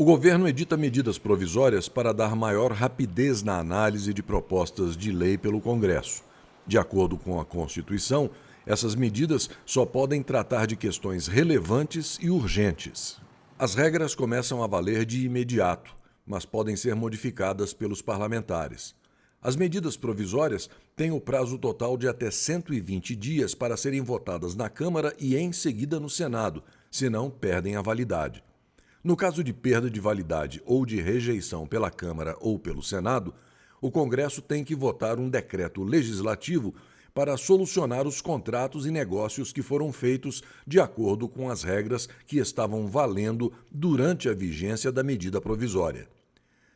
O governo edita medidas provisórias para dar maior rapidez na análise de propostas de lei pelo Congresso. De acordo com a Constituição, essas medidas só podem tratar de questões relevantes e urgentes. As regras começam a valer de imediato, mas podem ser modificadas pelos parlamentares. As medidas provisórias têm o prazo total de até 120 dias para serem votadas na Câmara e em seguida no Senado, senão perdem a validade. No caso de perda de validade ou de rejeição pela Câmara ou pelo Senado, o Congresso tem que votar um decreto legislativo para solucionar os contratos e negócios que foram feitos de acordo com as regras que estavam valendo durante a vigência da medida provisória.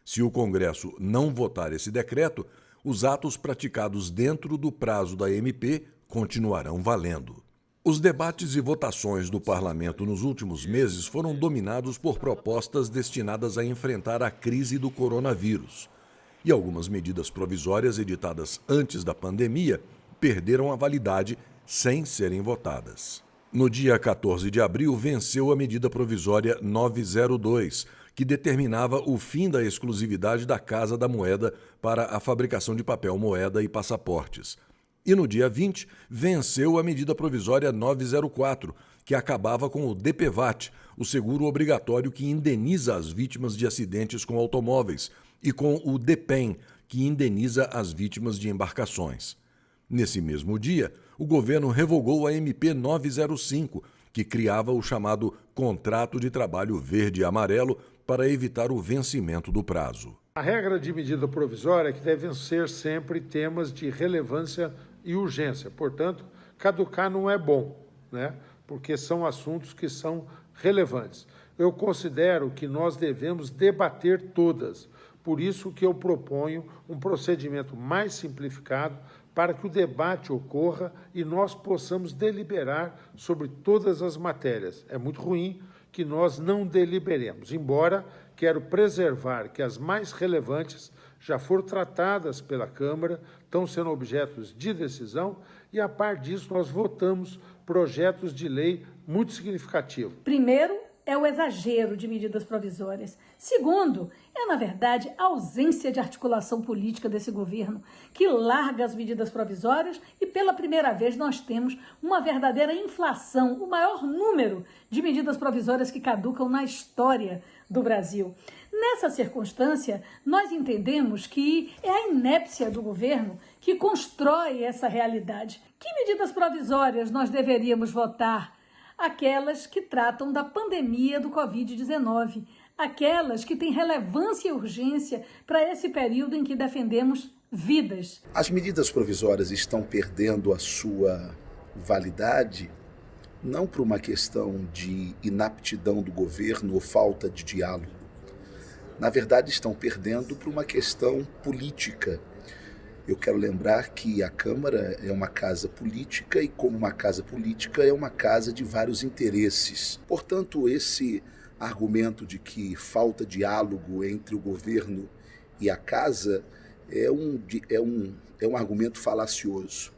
Se o Congresso não votar esse decreto, os atos praticados dentro do prazo da MP continuarão valendo. Os debates e votações do Parlamento nos últimos meses foram dominados por propostas destinadas a enfrentar a crise do coronavírus. E algumas medidas provisórias editadas antes da pandemia perderam a validade sem serem votadas. No dia 14 de abril, venceu a medida provisória 902, que determinava o fim da exclusividade da Casa da Moeda para a fabricação de papel moeda e passaportes. E no dia 20, venceu a medida provisória 904, que acabava com o DPVAT, o seguro obrigatório que indeniza as vítimas de acidentes com automóveis, e com o DPEM, que indeniza as vítimas de embarcações. Nesse mesmo dia, o governo revogou a MP 905, que criava o chamado Contrato de Trabalho Verde e Amarelo para evitar o vencimento do prazo. A regra de medida provisória é que devem ser sempre temas de relevância e urgência. Portanto, caducar não é bom, né? Porque são assuntos que são relevantes. Eu considero que nós devemos debater todas. Por isso que eu proponho um procedimento mais simplificado para que o debate ocorra e nós possamos deliberar sobre todas as matérias. É muito ruim que nós não deliberemos, embora quero preservar que as mais relevantes já foram tratadas pela Câmara, estão sendo objetos de decisão e, a par disso, nós votamos projetos de lei muito significativos. Primeiro, é o exagero de medidas provisórias. Segundo, é, na verdade, a ausência de articulação política desse governo, que larga as medidas provisórias e, pela primeira vez, nós temos uma verdadeira inflação, o maior número de medidas provisórias que caducam na história do Brasil. Nessa circunstância, nós entendemos que é a inépcia do governo que constrói essa realidade. Que medidas provisórias nós deveríamos votar? Aquelas que tratam da pandemia do Covid-19, aquelas que têm relevância e urgência para esse período em que defendemos vidas. As medidas provisórias estão perdendo a sua validade não por uma questão de inaptidão do governo ou falta de diálogo. Na verdade, estão perdendo por uma questão política. Eu quero lembrar que a Câmara é uma casa política e, como uma casa política, é uma casa de vários interesses. Portanto, esse argumento de que falta diálogo entre o governo e a casa é um argumento falacioso.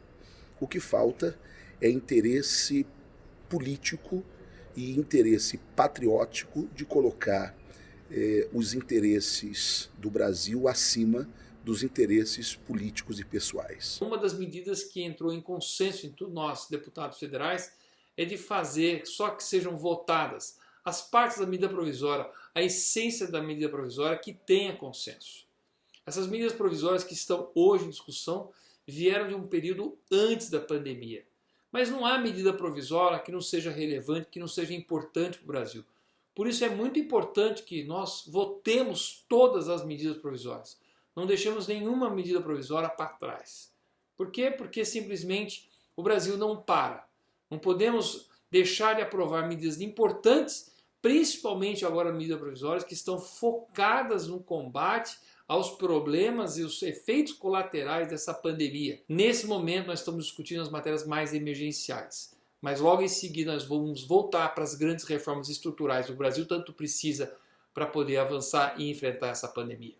O que falta é interesse político e interesse patriótico de colocar os interesses do Brasil acima dos interesses políticos e pessoais. Uma das medidas que entrou em consenso entre nós, deputados federais, é de fazer só que sejam votadas as partes da medida provisória, a essência da medida provisória que tenha consenso. Essas medidas provisórias que estão hoje em discussão vieram de um período antes da pandemia. Mas não há medida provisória que não seja relevante, que não seja importante para o Brasil. Por isso é muito importante que nós votemos todas as medidas provisórias. Não deixemos nenhuma medida provisória para trás. Por quê? Porque simplesmente o Brasil não para. Não podemos deixar de aprovar medidas importantes, principalmente agora medidas provisórias, que estão focadas no combate aos problemas e os efeitos colaterais dessa pandemia. Nesse momento nós estamos discutindo as matérias mais emergenciais. Mas logo em seguida nós vamos voltar para as grandes reformas estruturais que o Brasil tanto precisa para poder avançar e enfrentar essa pandemia.